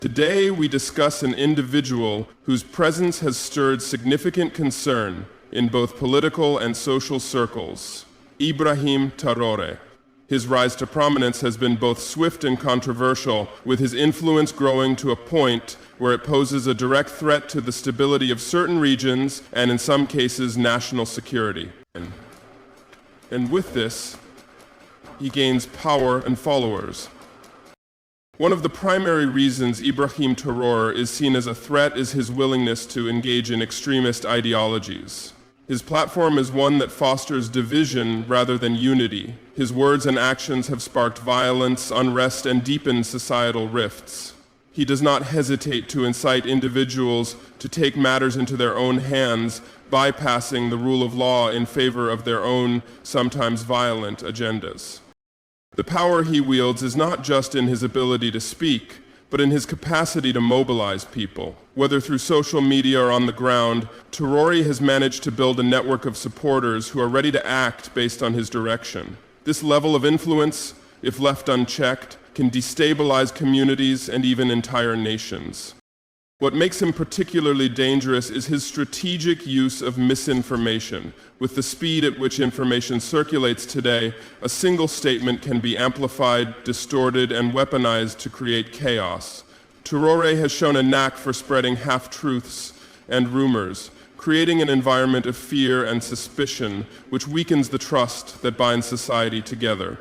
Today, we discuss an individual whose presence has stirred significant concern in both political and social circles, Ibrahim Traoré. His rise to prominence has been both swift and controversial, with his influence growing to a point where it poses a direct threat to the stability of certain regions and, in some cases, national security. And with this, he gains power and followers. One of the primary reasons Ibrahim Traoré is seen as a threat is his willingness to engage in extremist ideologies. His platform is one that fosters division rather than unity. His words and actions have sparked violence, unrest, and deepened societal rifts. He does not hesitate to incite individuals to take matters into their own hands, bypassing the rule of law in favor of their own, sometimes violent, agendas. The power he wields is not just in his ability to speak, but in his capacity to mobilize people. Whether through social media or on the ground, Traoré has managed to build a network of supporters who are ready to act based on his direction. This level of influence, if left unchecked, can destabilize communities and even entire nations. What makes him particularly dangerous is his strategic use of misinformation. With the speed at which information circulates today, a single statement can be amplified, distorted, and weaponized to create chaos. Traoré has shown a knack for spreading half-truths and rumors, creating an environment of fear and suspicion which weakens the trust that binds society together.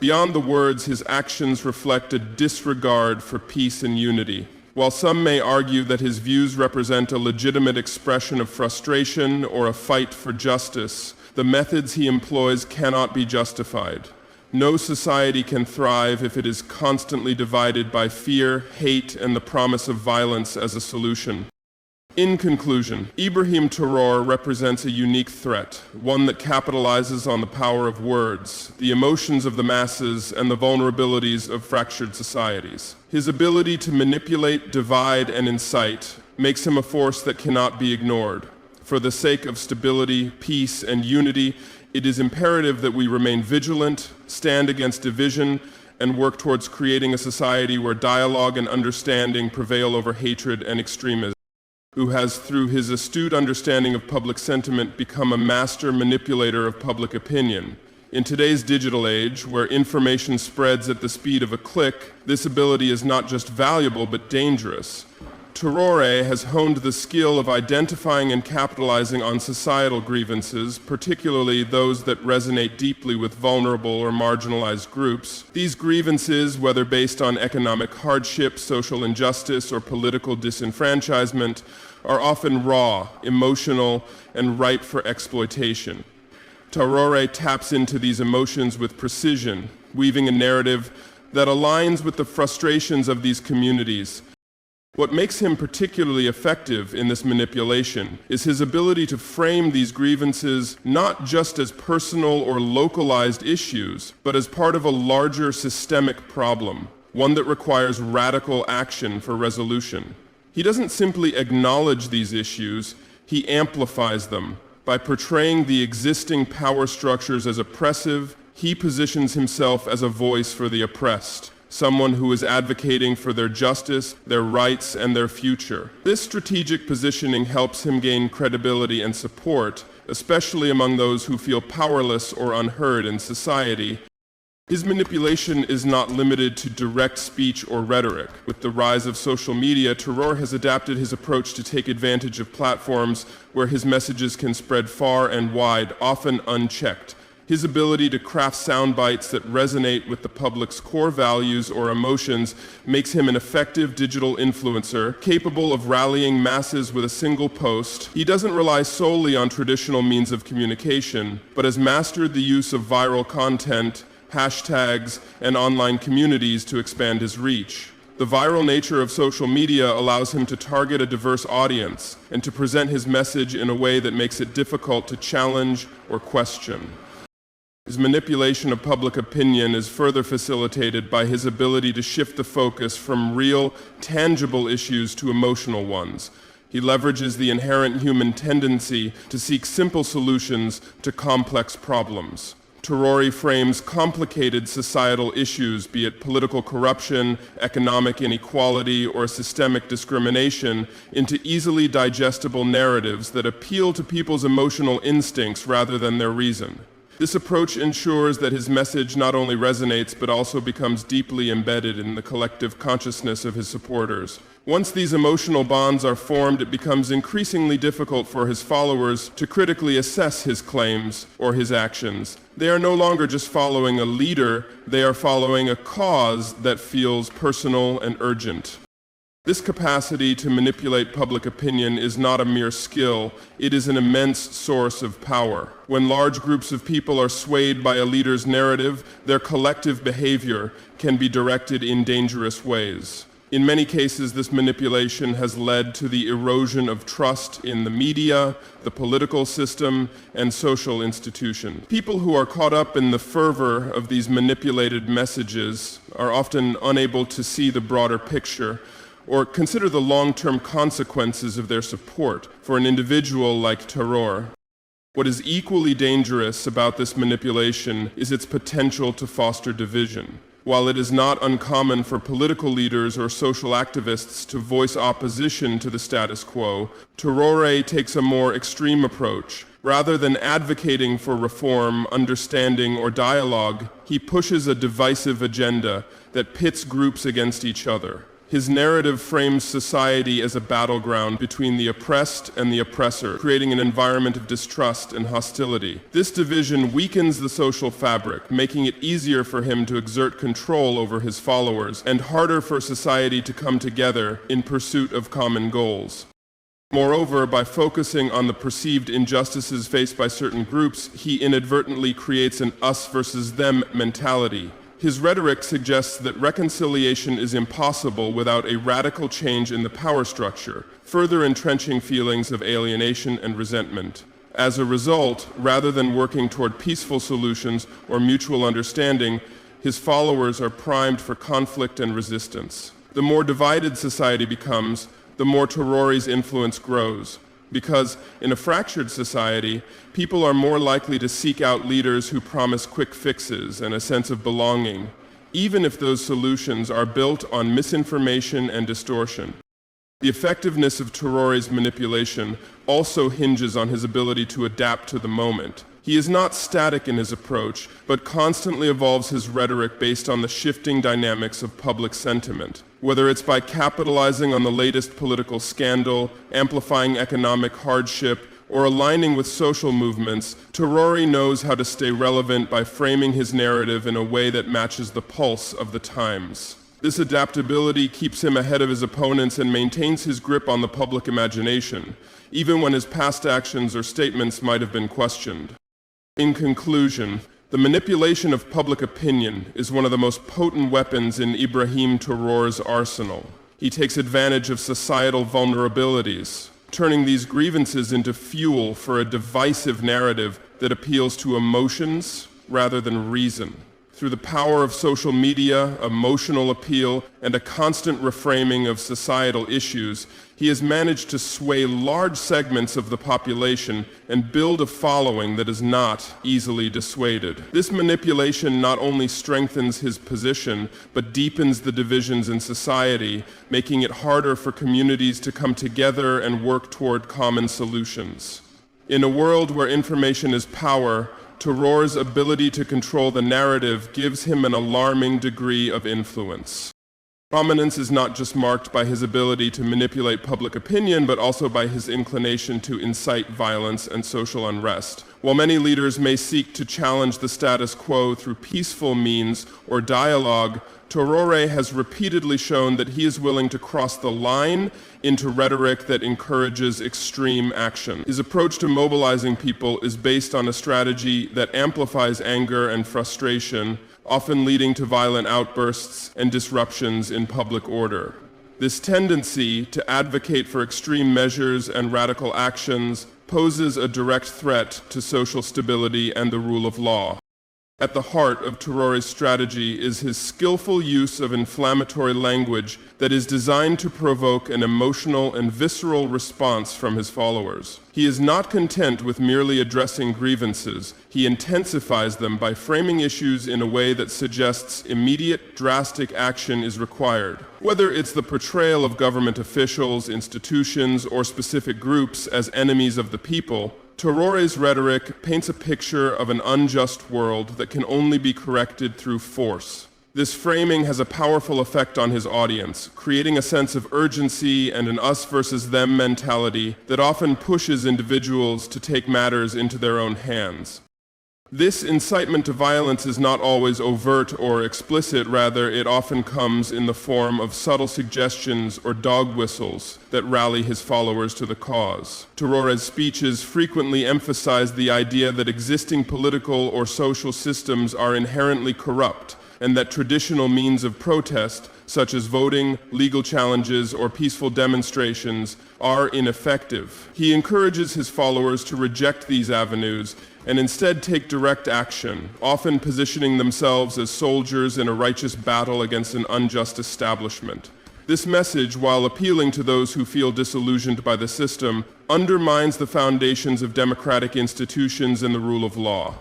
Beyond the words, his actions reflect a disregard for peace and unity. While some may argue that his views represent a legitimate expression of frustration or a fight for justice, the methods he employs cannot be justified. No society can thrive if it is constantly divided by fear, hate, and the promise of violence as a solution. In conclusion, Ibrahim Traoré represents a unique threat, one that capitalizes on the power of words, the emotions of the masses, and the vulnerabilities of fractured societies. His ability to manipulate, divide, and incite makes him a force that cannot be ignored. For the sake of stability, peace, and unity, it is imperative that we remain vigilant, stand against division, and work towards creating a society where dialogue and understanding prevail over hatred and extremism. Who has, through his astute understanding of public sentiment, become a master manipulator of public opinion. In today's digital age, where information spreads at the speed of a click, this ability is not just valuable but dangerous. Traoré has honed the skill of identifying and capitalizing on societal grievances, particularly those that resonate deeply with vulnerable or marginalized groups. These grievances, whether based on economic hardship, social injustice, or political disenfranchisement, are often raw, emotional, and ripe for exploitation. Traoré taps into these emotions with precision, weaving a narrative that aligns with the frustrations of these communities. What makes him particularly effective in this manipulation is his ability to frame these grievances not just as personal or localized issues, but as part of a larger systemic problem, one that requires radical action for resolution. He doesn't simply acknowledge these issues, he amplifies them. By portraying the existing power structures as oppressive, he positions himself as a voice for the oppressed, someone who is advocating for their justice, their rights, and their future. This strategic positioning helps him gain credibility and support, especially among those who feel powerless or unheard in society. His manipulation is not limited to direct speech or rhetoric. With the rise of social media, Traoré has adapted his approach to take advantage of platforms where his messages can spread far and wide, often unchecked. His ability to craft sound bites that resonate with the public's core values or emotions makes him an effective digital influencer, capable of rallying masses with a single post. He doesn't rely solely on traditional means of communication, but has mastered the use of viral content, hashtags, and online communities to expand his reach. The viral nature of social media allows him to target a diverse audience and to present his message in a way that makes it difficult to challenge or question. His manipulation of public opinion is further facilitated by his ability to shift the focus from real, tangible issues to emotional ones. He leverages the inherent human tendency to seek simple solutions to complex problems. Traore frames complicated societal issues, be it political corruption, economic inequality, or systemic discrimination, into easily digestible narratives that appeal to people's emotional instincts rather than their reason. This approach ensures that his message not only resonates but also becomes deeply embedded in the collective consciousness of his supporters. Once these emotional bonds are formed, it becomes increasingly difficult for his followers to critically assess his claims or his actions. They are no longer just following a leader, they are following a cause that feels personal and urgent. This capacity to manipulate public opinion is not a mere skill, it is an immense source of power. When large groups of people are swayed by a leader's narrative, their collective behavior can be directed in dangerous ways. In many cases, this manipulation has led to the erosion of trust in the media, the political system, and social institutions. People who are caught up in the fervor of these manipulated messages are often unable to see the broader picture or consider the long-term consequences of their support. For an individual like Traore, what is equally dangerous about this manipulation is its potential to foster division. While it is not uncommon for political leaders or social activists to voice opposition to the status quo, Traore takes a more extreme approach. Rather than advocating for reform, understanding, or dialogue, he pushes a divisive agenda that pits groups against each other. His narrative frames society as a battleground between the oppressed and the oppressor, creating an environment of distrust and hostility. This division weakens the social fabric, making it easier for him to exert control over his followers and harder for society to come together in pursuit of common goals. Moreover, by focusing on the perceived injustices faced by certain groups, he inadvertently creates an us versus them mentality. His rhetoric suggests that reconciliation is impossible without a radical change in the power structure, further entrenching feelings of alienation and resentment. As a result, rather than working toward peaceful solutions or mutual understanding, his followers are primed for conflict and resistance. The more divided society becomes, the more Traore's influence grows. Because in a fractured society, people are more likely to seek out leaders who promise quick fixes and a sense of belonging, even if those solutions are built on misinformation and distortion. The effectiveness of Traore's manipulation also hinges on his ability to adapt to the moment. He is not static in his approach, but constantly evolves his rhetoric based on the shifting dynamics of public sentiment. Whether it's by capitalizing on the latest political scandal, amplifying economic hardship, or aligning with social movements, Traore knows how to stay relevant by framing his narrative in a way that matches the pulse of the times. This adaptability keeps him ahead of his opponents and maintains his grip on the public imagination, even when his past actions or statements might have been questioned. In conclusion, the manipulation of public opinion is one of the most potent weapons in Ibrahim Traore's arsenal. He takes advantage of societal vulnerabilities, turning these grievances into fuel for a divisive narrative that appeals to emotions rather than reason. Through the power of social media, emotional appeal, and a constant reframing of societal issues, he has managed to sway large segments of the population and build a following that is not easily dissuaded. This manipulation not only strengthens his position, but deepens the divisions in society, making it harder for communities to come together and work toward common solutions. In a world where information is power, Traore's ability to control the narrative gives him an alarming degree of influence. Prominence is not just marked by his ability to manipulate public opinion, but also by his inclination to incite violence and social unrest. While many leaders may seek to challenge the status quo through peaceful means or dialogue, Traore has repeatedly shown that he is willing to cross the line into rhetoric that encourages extreme action. His approach to mobilizing people is based on a strategy that amplifies anger and frustration, often leading to violent outbursts and disruptions in public order. This tendency to advocate for extreme measures and radical actions poses a direct threat to social stability and the rule of law. At the heart of Traore's strategy is his skillful use of inflammatory language that is designed to provoke an emotional and visceral response from his followers. He is not content with merely addressing grievances. He intensifies them by framing issues in a way that suggests immediate, drastic action is required. Whether it's the portrayal of government officials, institutions, or specific groups as enemies of the people, Traore's rhetoric paints a picture of an unjust world that can only be corrected through force. This framing has a powerful effect on his audience, creating a sense of urgency and an us versus them mentality that often pushes individuals to take matters into their own hands. This incitement to violence is not always overt or explicit, rather it often comes in the form of subtle suggestions or dog whistles that rally his followers to the cause. Traore's speeches frequently emphasize the idea that existing political or social systems are inherently corrupt, and that traditional means of protest, such as voting, legal challenges, or peaceful demonstrations, are ineffective. He encourages his followers to reject these avenues and instead take direct action, often positioning themselves as soldiers in a righteous battle against an unjust establishment. This message, while appealing to those who feel disillusioned by the system, undermines the foundations of democratic institutions and the rule of law.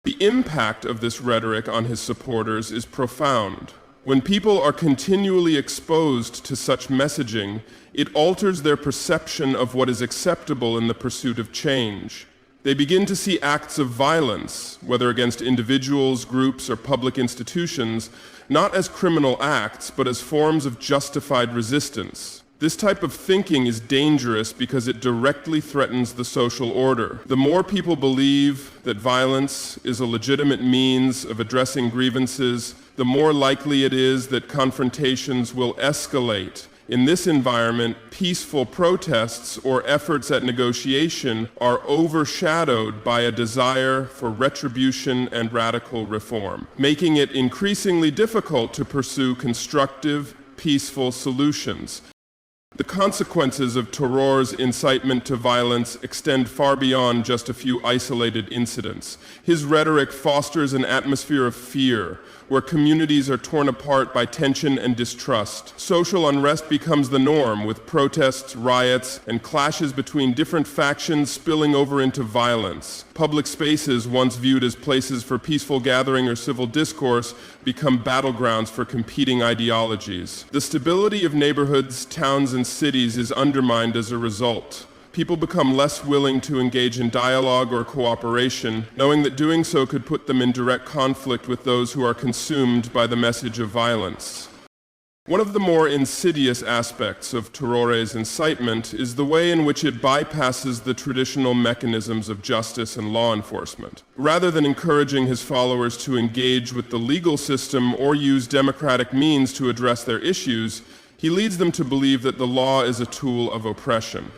The impact of this rhetoric on his supporters is profound. When people are continually exposed to such messaging, it alters their perception of what is acceptable in the pursuit of change. They begin to see acts of violence, whether against individuals, groups, or public institutions, not as criminal acts, but as forms of justified resistance. This type of thinking is dangerous because it directly threatens the social order. The more people believe that violence is a legitimate means of addressing grievances, the more likely it is that confrontations will escalate. In this environment, peaceful protests or efforts at negotiation are overshadowed by a desire for retribution and radical reform, making it increasingly difficult to pursue constructive, peaceful solutions. The consequences of Traore's incitement to violence extend far beyond just a few isolated incidents. His rhetoric fosters an atmosphere of fear, where communities are torn apart by tension and distrust. Social unrest becomes the norm, with protests, riots, and clashes between different factions spilling over into violence. Public spaces, once viewed as places for peaceful gathering or civil discourse, become battlegrounds for competing ideologies. The stability of neighborhoods, towns, and cities is undermined as a result. People become less willing to engage in dialogue or cooperation, knowing that doing so could put them in direct conflict with those who are consumed by the message of violence. One of the more insidious aspects of Traore's incitement is the way in which it bypasses the traditional mechanisms of justice and law enforcement. Rather than encouraging his followers to engage with the legal system or use democratic means to address their issues, he leads them to believe that the law is a tool of oppression.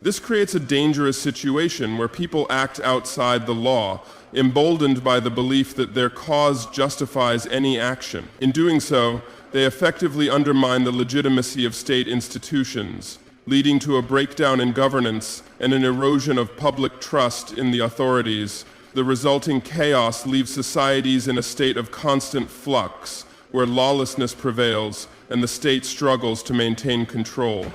This creates a dangerous situation where people act outside the law, emboldened by the belief that their cause justifies any action. In doing so, they effectively undermine the legitimacy of state institutions, leading to a breakdown in governance and an erosion of public trust in the authorities. The resulting chaos leaves societies in a state of constant flux, where lawlessness prevails and the state struggles to maintain control.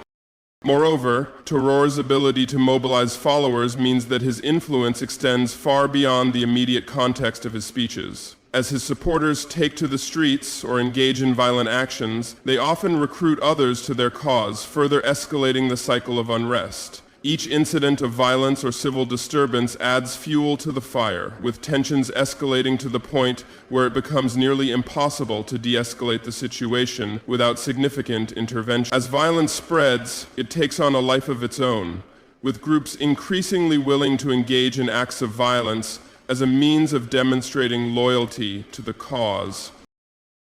Moreover, Traore's ability to mobilize followers means that his influence extends far beyond the immediate context of his speeches. As his supporters take to the streets or engage in violent actions, they often recruit others to their cause, further escalating the cycle of unrest. Each incident of violence or civil disturbance adds fuel to the fire, with tensions escalating to the point where it becomes nearly impossible to de-escalate the situation without significant intervention. As violence spreads, it takes on a life of its own, with groups increasingly willing to engage in acts of violence as a means of demonstrating loyalty to the cause.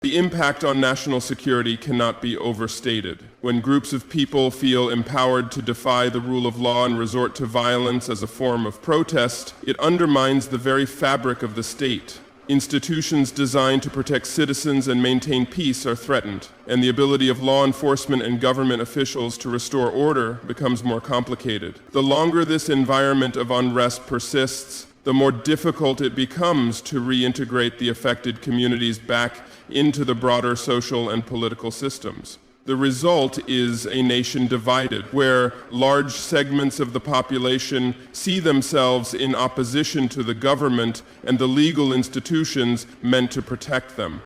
The impact on national security cannot be overstated. When groups of people feel empowered to defy the rule of law and resort to violence as a form of protest, it undermines the very fabric of the state. Institutions designed to protect citizens and maintain peace are threatened, and the ability of law enforcement and government officials to restore order becomes more complicated. The longer this environment of unrest persists, the more difficult it becomes to reintegrate the affected communities back into the broader social and political systems. The result is a nation divided, where large segments of the population see themselves in opposition to the government and the legal institutions meant to protect them.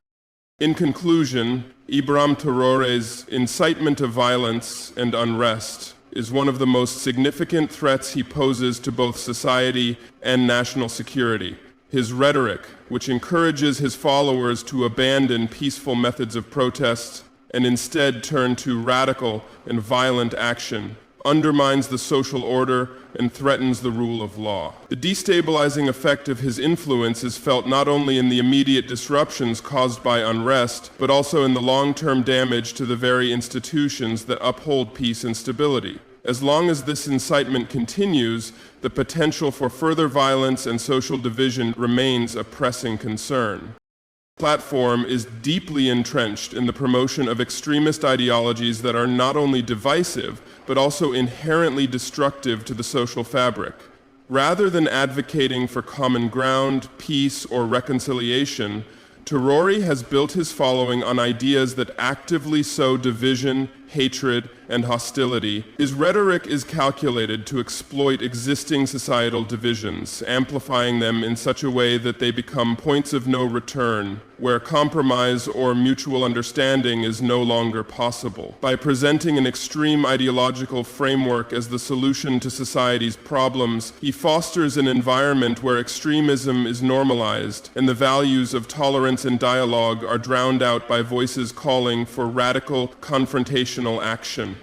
In conclusion, Ibrahim Traoré's incitement of violence and unrest is one of the most significant threats he poses to both society and national security. His rhetoric, which encourages his followers to abandon peaceful methods of protest and instead turn to radical and violent action, undermines the social order and threatens the rule of law. The destabilizing effect of his influence is felt not only in the immediate disruptions caused by unrest, but also in the long-term damage to the very institutions that uphold peace and stability. As long as this incitement continues, the potential for further violence and social division remains a pressing concern. The platform is deeply entrenched in the promotion of extremist ideologies that are not only divisive, but also inherently destructive to the social fabric. Rather than advocating for common ground, peace, or reconciliation, Traoré has built his following on ideas that actively sow division, hatred, and hostility. His rhetoric is calculated to exploit existing societal divisions, amplifying them in such a way that they become points of no return, where compromise or mutual understanding is no longer possible. By presenting an extreme ideological framework as the solution to society's problems, he fosters an environment where extremism is normalized and the values of tolerance and dialogue are drowned out by voices calling for radical, confrontational action.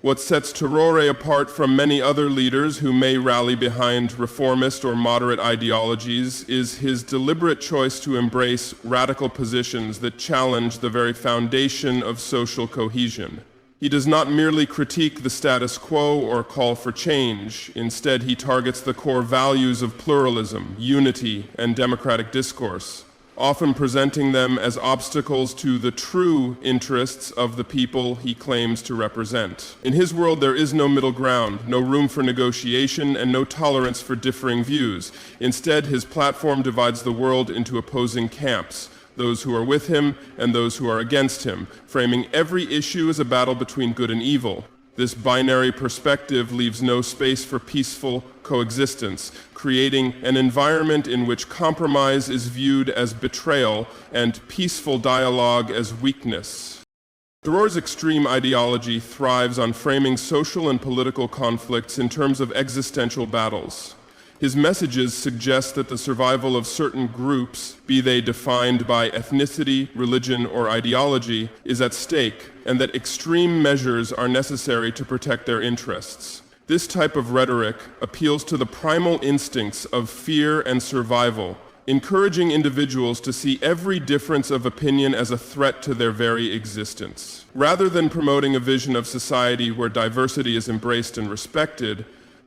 What sets Traoré apart from many other leaders who may rally behind reformist or moderate ideologies is his deliberate choice to embrace radical positions that challenge the very foundation of social cohesion. He does not merely critique the status quo or call for change. Instead, he targets the core values of pluralism, unity, and democratic discourse, often presenting them as obstacles to the true interests of the people he claims to represent. In his world, there is no middle ground, no room for negotiation, and no tolerance for differing views. Instead, his platform divides the world into opposing camps, those who are with him and those who are against him, framing every issue as a battle between good and evil. This binary perspective leaves no space for peaceful coexistence, creating an environment in which compromise is viewed as betrayal and peaceful dialogue as weakness. Traoré's extreme ideology thrives on framing social and political conflicts in terms of existential battles. His messages suggest that the survival of certain groups, be they defined by ethnicity, religion, or ideology, is at stake, and that extreme measures are necessary to protect their interests. This type of rhetoric appeals to the primal instincts of fear and survival, encouraging individuals to see every difference of opinion as a threat to their very existence. Rather than promoting a vision of society where diversity is embraced and respected,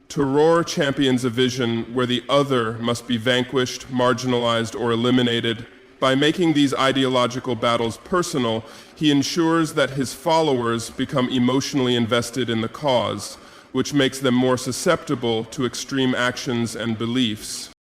Traoré champions a vision where the other must be vanquished, marginalized, or eliminated. By making these ideological battles personal, he ensures that his followers become emotionally invested in the cause, which makes them more susceptible to extreme actions and beliefs.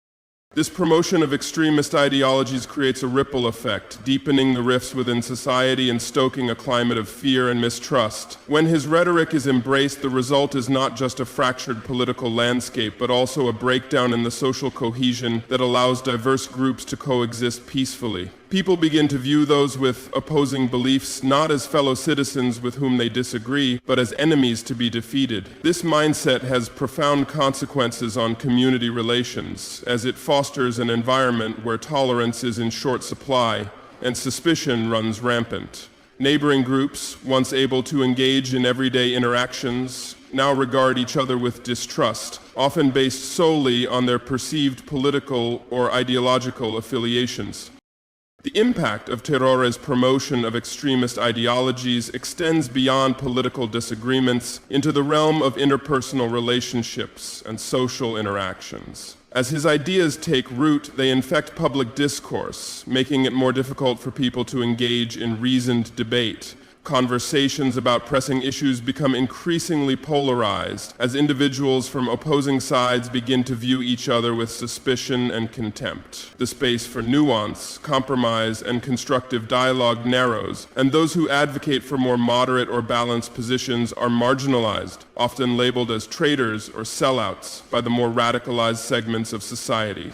This promotion of extremist ideologies creates a ripple effect, deepening the rifts within society and stoking a climate of fear and mistrust. When his rhetoric is embraced, the result is not just a fractured political landscape, but also a breakdown in the social cohesion that allows diverse groups to coexist peacefully. People begin to view those with opposing beliefs not as fellow citizens with whom they disagree, but as enemies to be defeated. This mindset has profound consequences on community relations, as it fosters an environment where tolerance is in short supply and suspicion runs rampant. Neighboring groups, once able to engage in everyday interactions, now regard each other with distrust, often based solely on their perceived political or ideological affiliations. The impact of Traoré's promotion of extremist ideologies extends beyond political disagreements into the realm of interpersonal relationships and social interactions. As his ideas take root, they infect public discourse, making it more difficult for people to engage in reasoned debate. Conversations about pressing issues become increasingly polarized as individuals from opposing sides begin to view each other with suspicion and contempt. The space for nuance, compromise, and constructive dialogue narrows, and those who advocate for more moderate or balanced positions are marginalized, often labeled as traitors or sellouts by the more radicalized segments of society.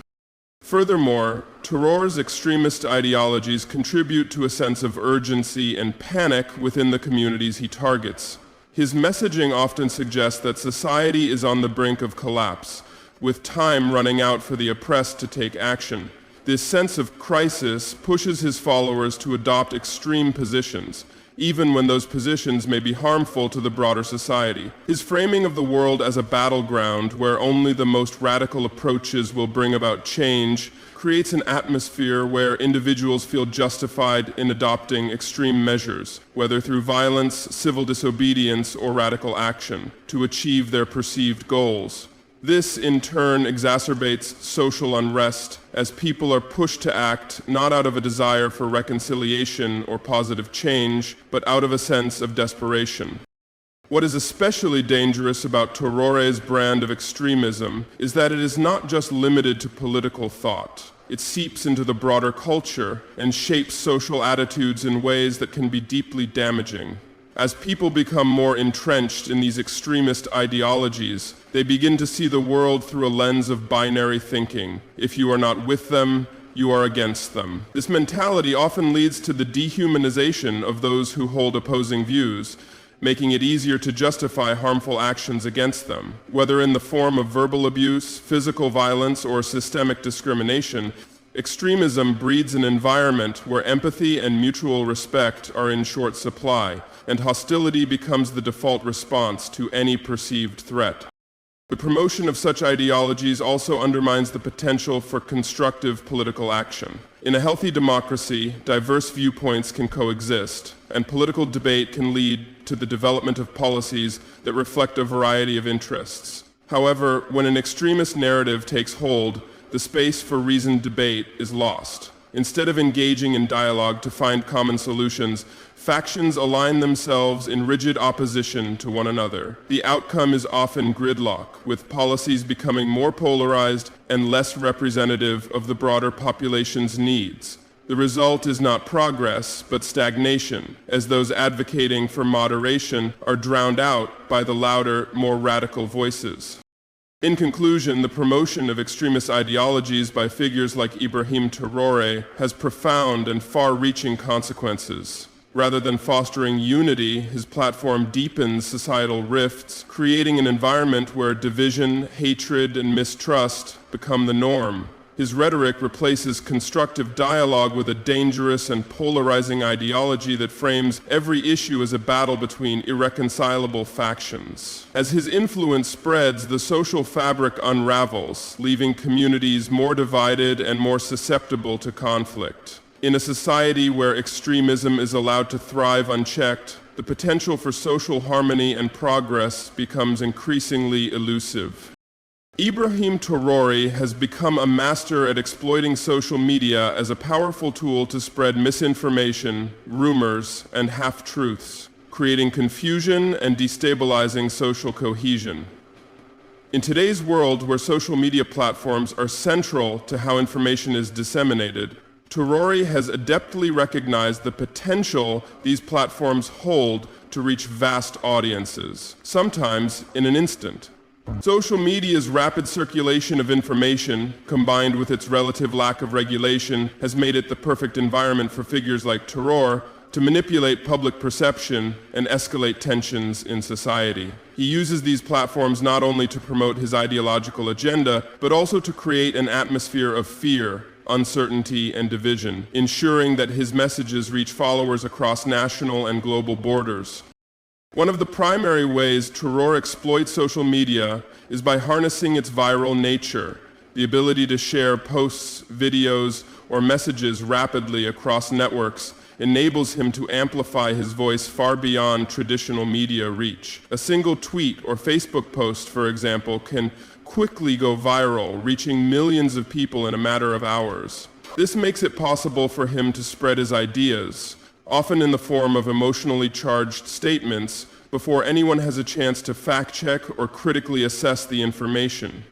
Furthermore, Traore's extremist ideologies contribute to a sense of urgency and panic within the communities he targets. His messaging often suggests that society is on the brink of collapse, with time running out for the oppressed to take action. This sense of crisis pushes his followers to adopt extreme positions, even when those positions may be harmful to the broader society. His framing of the world as a battleground where only the most radical approaches will bring about change creates an atmosphere where individuals feel justified in adopting extreme measures, whether through violence, civil disobedience, or radical action, to achieve their perceived goals. This, in turn, exacerbates social unrest as people are pushed to act not out of a desire for reconciliation or positive change, but out of a sense of desperation. What is especially dangerous about Traore's brand of extremism is that it is not just limited to political thought. It seeps into the broader culture and shapes social attitudes in ways that can be deeply damaging. As people become more entrenched in these extremist ideologies, they begin to see the world through a lens of binary thinking. If you are not with them, you are against them. This mentality often leads to the dehumanization of those who hold opposing views, making it easier to justify harmful actions against them. Whether in the form of verbal abuse, physical violence, or systemic discrimination, extremism breeds an environment where empathy and mutual respect are in short supply, and hostility becomes the default response to any perceived threat. The promotion of such ideologies also undermines the potential for constructive political action. In a healthy democracy, diverse viewpoints can coexist, and political debate can lead to the development of policies that reflect a variety of interests. However, when an extremist narrative takes hold, the space for reasoned debate is lost. Instead of engaging in dialogue to find common solutions, factions align themselves in rigid opposition to one another. The outcome is often gridlock, with policies becoming more polarized and less representative of the broader population's needs. The result is not progress, but stagnation, as those advocating for moderation are drowned out by the louder, more radical voices. In conclusion, the promotion of extremist ideologies by figures like Ibrahim Traoré has profound and far-reaching consequences. Rather than fostering unity, his platform deepens societal rifts, creating an environment where division, hatred, and mistrust become the norm. His rhetoric replaces constructive dialogue with a dangerous and polarizing ideology that frames every issue as a battle between irreconcilable factions. As his influence spreads, the social fabric unravels, leaving communities more divided and more susceptible to conflict. In a society where extremism is allowed to thrive unchecked, the potential for social harmony and progress becomes increasingly elusive. Ibrahim Traoré has become a master at exploiting social media as a powerful tool to spread misinformation, rumors, and half-truths, creating confusion and destabilizing social cohesion. In today's world, where social media platforms are central to how information is disseminated, Traoré has adeptly recognized the potential these platforms hold to reach vast audiences, sometimes in an instant. Social media's rapid circulation of information, combined with its relative lack of regulation, has made it the perfect environment for figures like Traoré to manipulate public perception and escalate tensions in society. He uses these platforms not only to promote his ideological agenda, but also to create an atmosphere of fear, uncertainty, and division, ensuring that his messages reach followers across national and global borders. One of the primary ways Traoré exploits social media is by harnessing its viral nature, the ability to share posts, videos, or messages rapidly across networks enables him to amplify his voice far beyond traditional media reach. A single tweet or Facebook post, for example, can quickly go viral, reaching millions of people in a matter of hours. This makes it possible for him to spread his ideas, often in the form of emotionally charged statements, before anyone has a chance to fact-check or critically assess the information.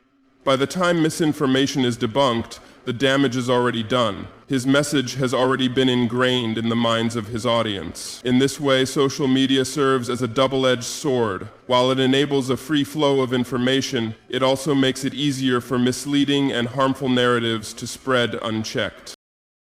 By the time misinformation is debunked, the damage is already done. His message has already been ingrained in the minds of his audience. In this way, social media serves as a double-edged sword. While it enables a free flow of information, it also makes it easier for misleading and harmful narratives to spread unchecked.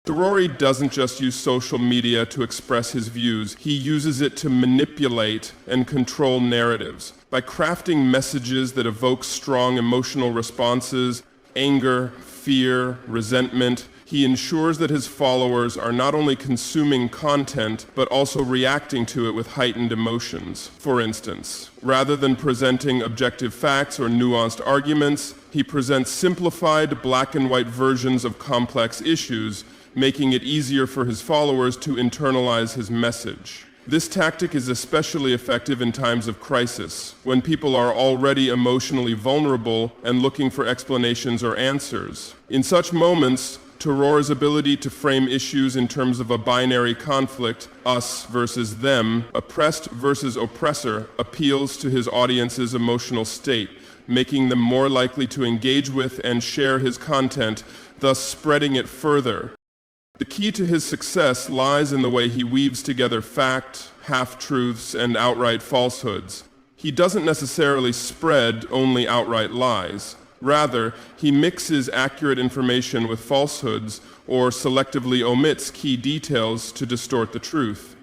Traore doesn't just use social media to express his views, he uses it to manipulate and control narratives. By crafting messages that evoke strong emotional responses, anger, fear, resentment, he ensures that his followers are not only consuming content, but also reacting to it with heightened emotions. For instance, rather than presenting objective facts or nuanced arguments, he presents simplified black and white versions of complex issues, making it easier for his followers to internalize his message. This tactic is especially effective in times of crisis, when people are already emotionally vulnerable and looking for explanations or answers. In such moments, Traore's ability to frame issues in terms of a binary conflict, us versus them, oppressed versus oppressor, appeals to his audience's emotional state, making them more likely to engage with and share his content, thus spreading it further. The key to his success lies in the way he weaves together fact, half-truths, and outright falsehoods. He doesn't necessarily spread only outright lies. Rather, he mixes accurate information with falsehoods or selectively omits key details to distort the truth.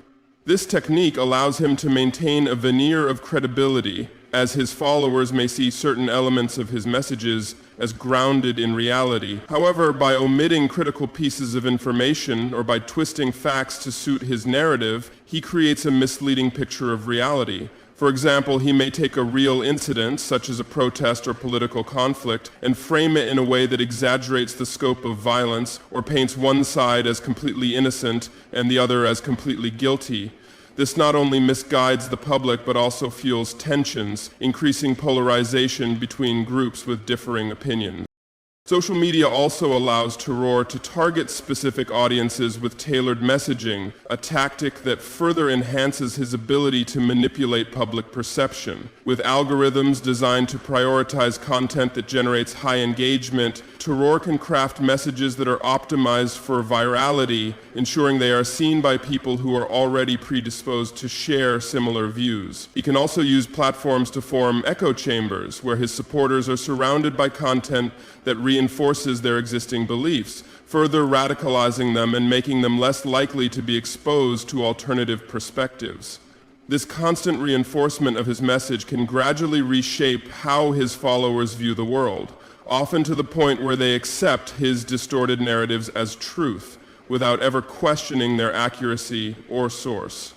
This technique allows him to maintain a veneer of credibility, as his followers may see certain elements of his messages as grounded in reality. However, by omitting critical pieces of information or by twisting facts to suit his narrative, he creates a misleading picture of reality. For example, he may take a real incident, such as a protest or political conflict, and frame it in a way that exaggerates the scope of violence or paints one side as completely innocent and the other as completely guilty. This not only misguides the public but also fuels tensions, increasing polarization between groups with differing opinions. Social media also allows Traore to target specific audiences with tailored messaging, a tactic that further enhances his ability to manipulate public perception. With algorithms designed to prioritize content that generates high engagement, Traore can craft messages that are optimized for virality, ensuring they are seen by people who are already predisposed to share similar views. He can also use platforms to form echo chambers, where his supporters are surrounded by content that reinforces their existing beliefs, further radicalizing them and making them less likely to be exposed to alternative perspectives. This constant reinforcement of his message can gradually reshape how his followers view the world, often to the point where they accept his distorted narratives as truth, without ever questioning their accuracy or source.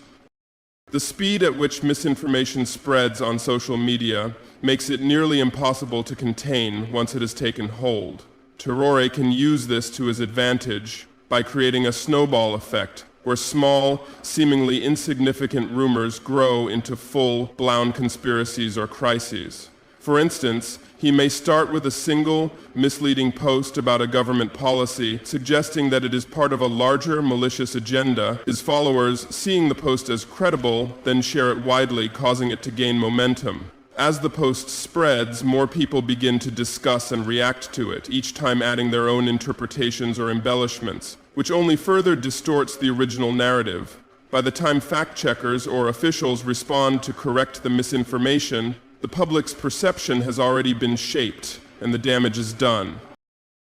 The speed at which misinformation spreads on social media makes it nearly impossible to contain once it has taken hold. Traore can use this to his advantage by creating a snowball effect, where small, seemingly insignificant rumors grow into full-blown conspiracies or crises. For instance, he may start with a single, misleading post about a government policy, suggesting that it is part of a larger, malicious agenda. His followers, seeing the post as credible, then share it widely, causing it to gain momentum. As the post spreads, more people begin to discuss and react to it, each time adding their own interpretations or embellishments, which only further distorts the original narrative. By the time fact-checkers or officials respond to correct the misinformation, the public's perception has already been shaped, and the damage is done.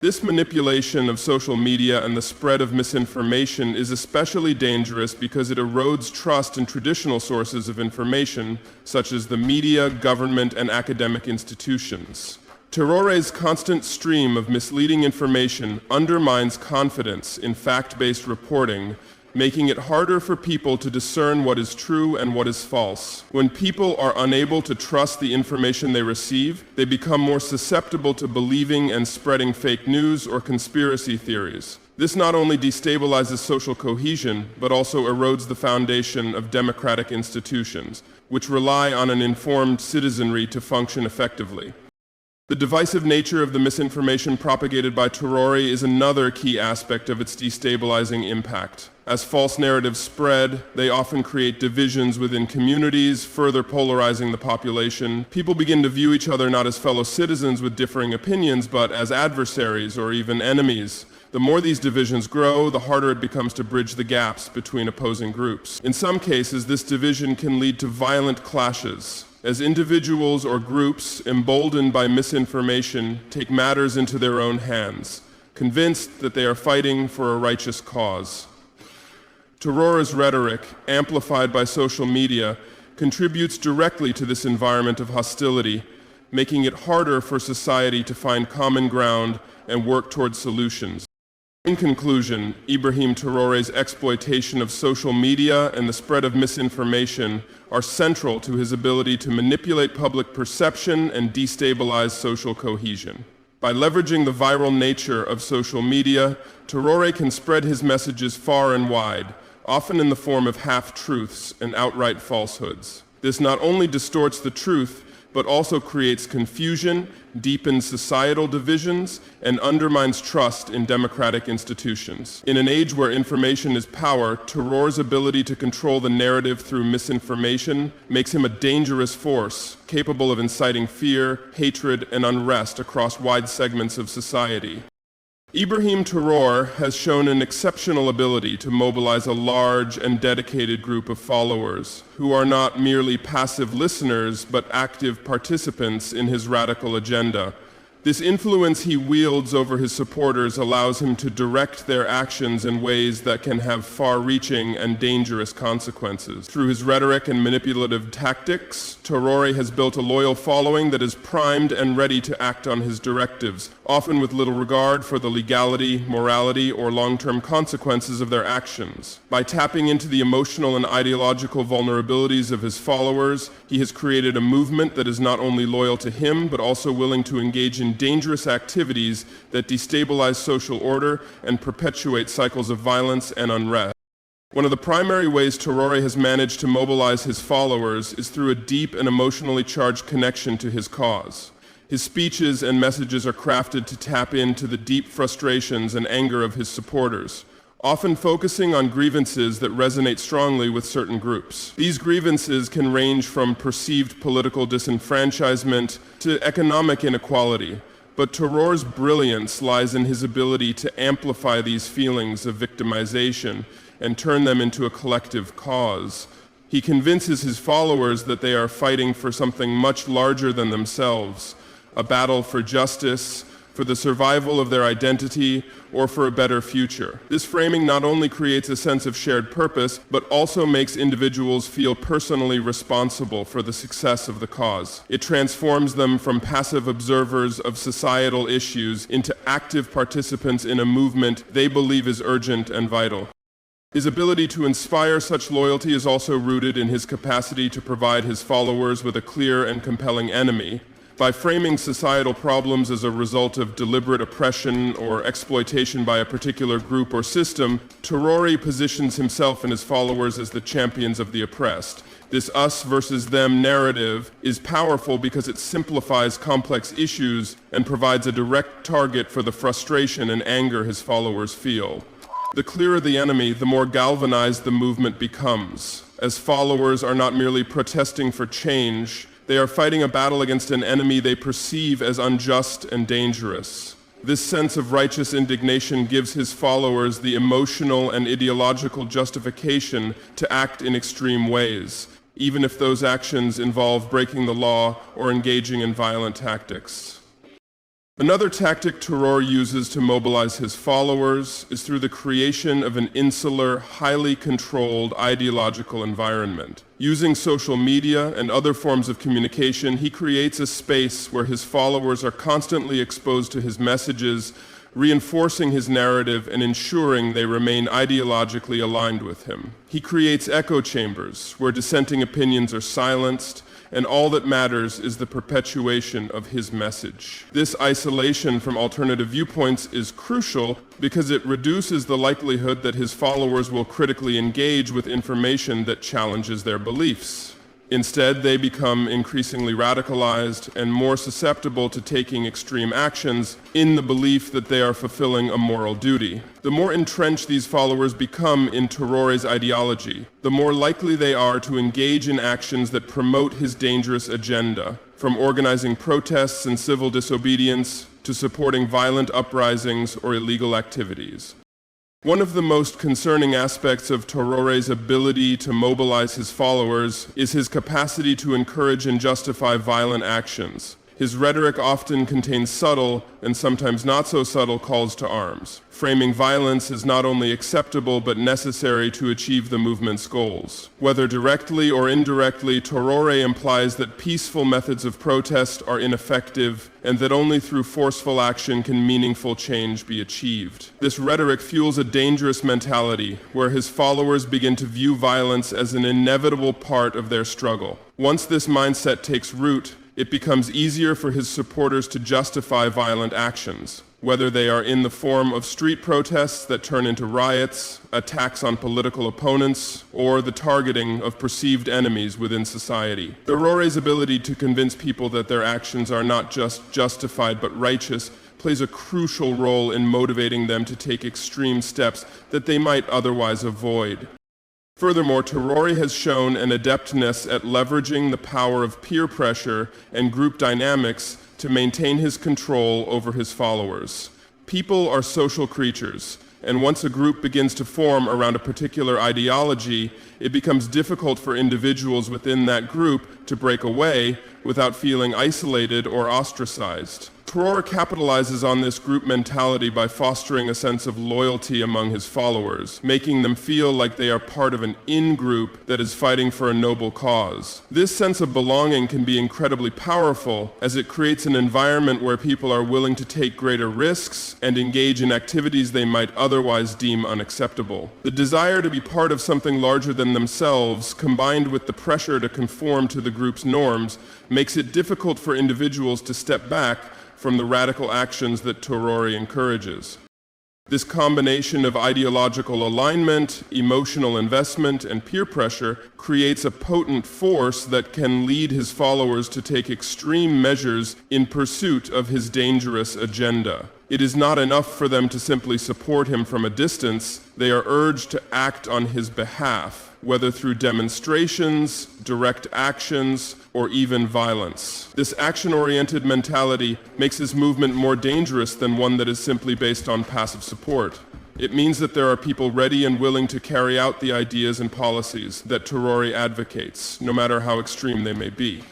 This manipulation of social media and the spread of misinformation is especially dangerous because it erodes trust in traditional sources of information, such as the media, government, and academic institutions. Traore's constant stream of misleading information undermines confidence in fact-based reporting, making it harder for people to discern what is true and what is false. When people are unable to trust the information they receive, they become more susceptible to believing and spreading fake news or conspiracy theories. This not only destabilizes social cohesion, but also erodes the foundation of democratic institutions, which rely on an informed citizenry to function effectively. The divisive nature of the misinformation propagated by Traore is another key aspect of its destabilizing impact. As false narratives spread, they often create divisions within communities, further polarizing the population. People begin to view each other not as fellow citizens with differing opinions, but as adversaries or even enemies. The more these divisions grow, the harder it becomes to bridge the gaps between opposing groups. In some cases, this division can lead to violent clashes, as individuals or groups, emboldened by misinformation, take matters into their own hands, convinced that they are fighting for a righteous cause. Traore's rhetoric, amplified by social media, contributes directly to this environment of hostility, making it harder for society to find common ground and work towards solutions. In conclusion, Ibrahim Traoré's exploitation of social media and the spread of misinformation are central to his ability to manipulate public perception and destabilize social cohesion. By leveraging the viral nature of social media, Traoré can spread his messages far and wide, often in the form of half-truths and outright falsehoods. This not only distorts the truth, but also creates confusion, deepens societal divisions, and undermines trust in democratic institutions. In an age where information is power, Traore's ability to control the narrative through misinformation makes him a dangerous force, capable of inciting fear, hatred, and unrest across wide segments of society. Ibrahim Traoré has shown an exceptional ability to mobilize a large and dedicated group of followers who are not merely passive listeners but active participants in his radical agenda. This influence he wields over his supporters allows him to direct their actions in ways that can have far-reaching and dangerous consequences. Through his rhetoric and manipulative tactics, Traoré has built a loyal following that is primed and ready to act on his directives, often with little regard for the legality, morality, or long-term consequences of their actions. By tapping into the emotional and ideological vulnerabilities of his followers, he has created a movement that is not only loyal to him, but also willing to engage in dangerous activities that destabilize social order and perpetuate cycles of violence and unrest. One of the primary ways Traoré has managed to mobilize his followers is through a deep and emotionally charged connection to his cause. His speeches and messages are crafted to tap into the deep frustrations and anger of his supporters, often focusing on grievances that resonate strongly with certain groups. These grievances can range from perceived political disenfranchisement to economic inequality, but Traoré's brilliance lies in his ability to amplify these feelings of victimization and turn them into a collective cause. He convinces his followers that they are fighting for something much larger than themselves, a battle for justice, for the survival of their identity, or for a better future. This framing not only creates a sense of shared purpose, but also makes individuals feel personally responsible for the success of the cause. It transforms them from passive observers of societal issues into active participants in a movement they believe is urgent and vital. His ability to inspire such loyalty is also rooted in his capacity to provide his followers with a clear and compelling enemy. By framing societal problems as a result of deliberate oppression or exploitation by a particular group or system, Traoré positions himself and his followers as the champions of the oppressed. This us versus them narrative is powerful because it simplifies complex issues and provides a direct target for the frustration and anger his followers feel. The clearer the enemy, the more galvanized the movement becomes, as followers are not merely protesting for change, they are fighting a battle against an enemy they perceive as unjust and dangerous. This sense of righteous indignation gives his followers the emotional and ideological justification to act in extreme ways, even if those actions involve breaking the law or engaging in violent tactics. Another tactic Traoré uses to mobilize his followers is through the creation of an insular, highly controlled ideological environment. Using social media and other forms of communication, he creates a space where his followers are constantly exposed to his messages, reinforcing his narrative and ensuring they remain ideologically aligned with him. He creates echo chambers where dissenting opinions are silenced, and all that matters is the perpetuation of his message. This isolation from alternative viewpoints is crucial because it reduces the likelihood that his followers will critically engage with information that challenges their beliefs. Instead, they become increasingly radicalized and more susceptible to taking extreme actions in the belief that they are fulfilling a moral duty. The more entrenched these followers become in Traore's ideology, the more likely they are to engage in actions that promote his dangerous agenda, from organizing protests and civil disobedience to supporting violent uprisings or illegal activities. One of the most concerning aspects of Traore's ability to mobilize his followers is his capacity to encourage and justify violent actions. His rhetoric often contains subtle, and sometimes not so subtle, calls to arms, framing violence as not only acceptable but necessary to achieve the movement's goals. Whether directly or indirectly, Traore implies that peaceful methods of protest are ineffective and that only through forceful action can meaningful change be achieved. This rhetoric fuels a dangerous mentality where his followers begin to view violence as an inevitable part of their struggle. Once this mindset takes root, it becomes easier for his supporters to justify violent actions, whether they are in the form of street protests that turn into riots, attacks on political opponents, or the targeting of perceived enemies within society. Traore's ability to convince people that their actions are not just justified but righteous plays a crucial role in motivating them to take extreme steps that they might otherwise avoid. Furthermore, Traore has shown an adeptness at leveraging the power of peer pressure and group dynamics to maintain his control over his followers. People are social creatures, and once a group begins to form around a particular ideology, it becomes difficult for individuals within that group to break away without feeling isolated or ostracized. Traore capitalizes on this group mentality by fostering a sense of loyalty among his followers, making them feel like they are part of an in-group that is fighting for a noble cause. This sense of belonging can be incredibly powerful, as it creates an environment where people are willing to take greater risks and engage in activities they might otherwise deem unacceptable. The desire to be part of something larger than themselves, combined with the pressure to conform to the group's norms, makes it difficult for individuals to step back from the radical actions that Traore encourages. This combination of ideological alignment, emotional investment, and peer pressure creates a potent force that can lead his followers to take extreme measures in pursuit of his dangerous agenda. It is not enough for them to simply support him from a distance. They are urged to act on his behalf, whether through demonstrations, direct actions, or even violence. This action-oriented mentality makes his movement more dangerous than one that is simply based on passive support. It means that there are people ready and willing to carry out the ideas and policies that Traore advocates, no matter how extreme they may be.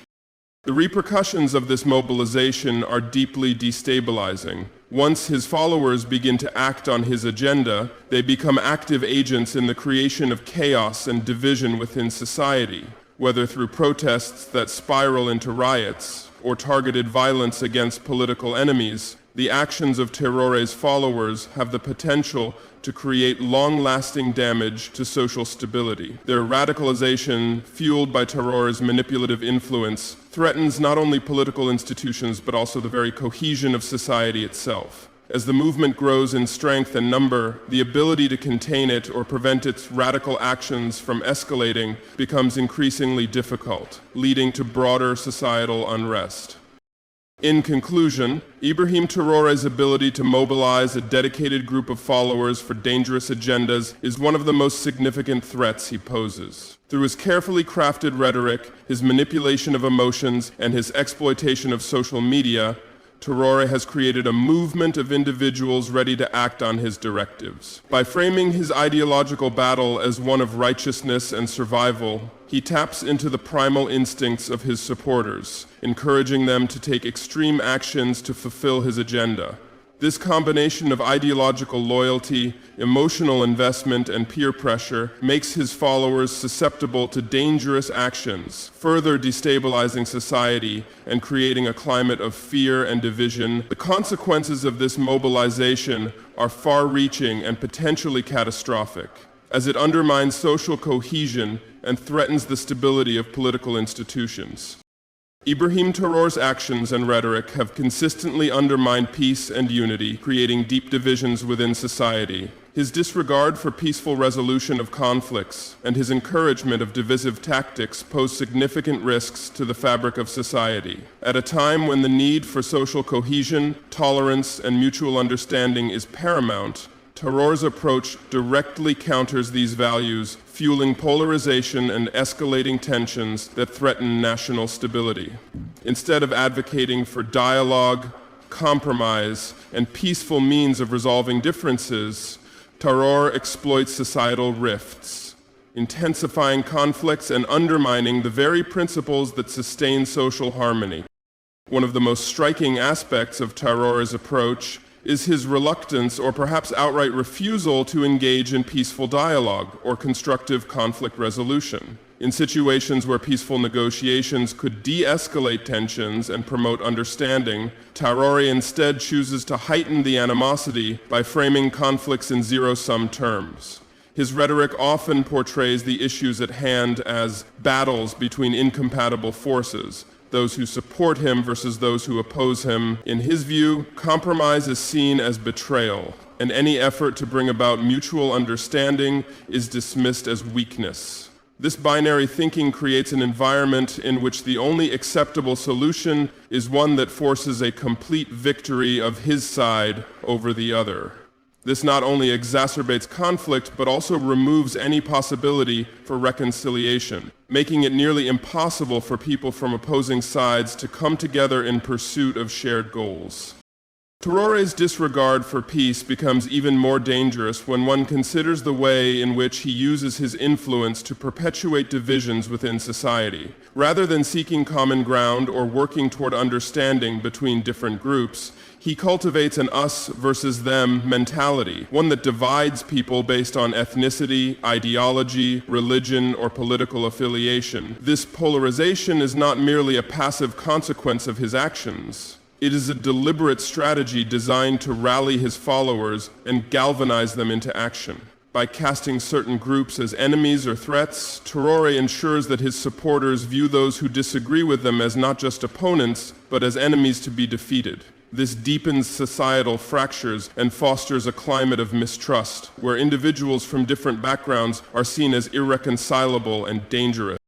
The repercussions of this mobilization are deeply destabilizing. Once his followers begin to act on his agenda, they become active agents in the creation of chaos and division within society, whether through protests that spiral into riots or targeted violence against political enemies. The actions of Traore's followers have the potential to create long-lasting damage to social stability. Their radicalization, fueled by Traore's manipulative influence, threatens not only political institutions but also the very cohesion of society itself. As the movement grows in strength and number, the ability to contain it or prevent its radical actions from escalating becomes increasingly difficult, leading to broader societal unrest. In conclusion, Ibrahim Traore's ability to mobilize a dedicated group of followers for dangerous agendas is one of the most significant threats he poses. Through his carefully crafted rhetoric, his manipulation of emotions, and his exploitation of social media, Traore has created a movement of individuals ready to act on his directives. By framing his ideological battle as one of righteousness and survival, he taps into the primal instincts of his supporters, encouraging them to take extreme actions to fulfill his agenda. This combination of ideological loyalty, emotional investment, and peer pressure makes his followers susceptible to dangerous actions, further destabilizing society and creating a climate of fear and division. The consequences of this mobilization are far-reaching and potentially catastrophic, as it undermines social cohesion and threatens the stability of political institutions. Ibrahim Traore's actions and rhetoric have consistently undermined peace and unity, creating deep divisions within society. His disregard for peaceful resolution of conflicts and his encouragement of divisive tactics pose significant risks to the fabric of society. At a time when the need for social cohesion, tolerance, and mutual understanding is paramount, Traore's approach directly counters these values, fueling polarization and escalating tensions that threaten national stability. Instead of advocating for dialogue, compromise, and peaceful means of resolving differences, Traore exploits societal rifts, intensifying conflicts and undermining the very principles that sustain social harmony. One of the most striking aspects of Traore's approach is his reluctance or perhaps outright refusal to engage in peaceful dialogue or constructive conflict resolution. In situations where peaceful negotiations could de-escalate tensions and promote understanding, Traore instead chooses to heighten the animosity by framing conflicts in zero-sum terms. His rhetoric often portrays the issues at hand as battles between incompatible forces, those who support him versus those who oppose him. In his view, compromise is seen as betrayal, and any effort to bring about mutual understanding is dismissed as weakness. This binary thinking creates an environment in which the only acceptable solution is one that forces a complete victory of his side over the other. This not only exacerbates conflict, but also removes any possibility for reconciliation, making it nearly impossible for people from opposing sides to come together in pursuit of shared goals. Traore's disregard for peace becomes even more dangerous when one considers the way in which he uses his influence to perpetuate divisions within society. Rather than seeking common ground or working toward understanding between different groups, he cultivates an us versus them mentality, one that divides people based on ethnicity, ideology, religion, or political affiliation. This polarization is not merely a passive consequence of his actions. It is a deliberate strategy designed to rally his followers and galvanize them into action. By casting certain groups as enemies or threats, Traore ensures that his supporters view those who disagree with them as not just opponents, but as enemies to be defeated. This deepens societal fractures and fosters a climate of mistrust, where individuals from different backgrounds are seen as irreconcilable and dangerous.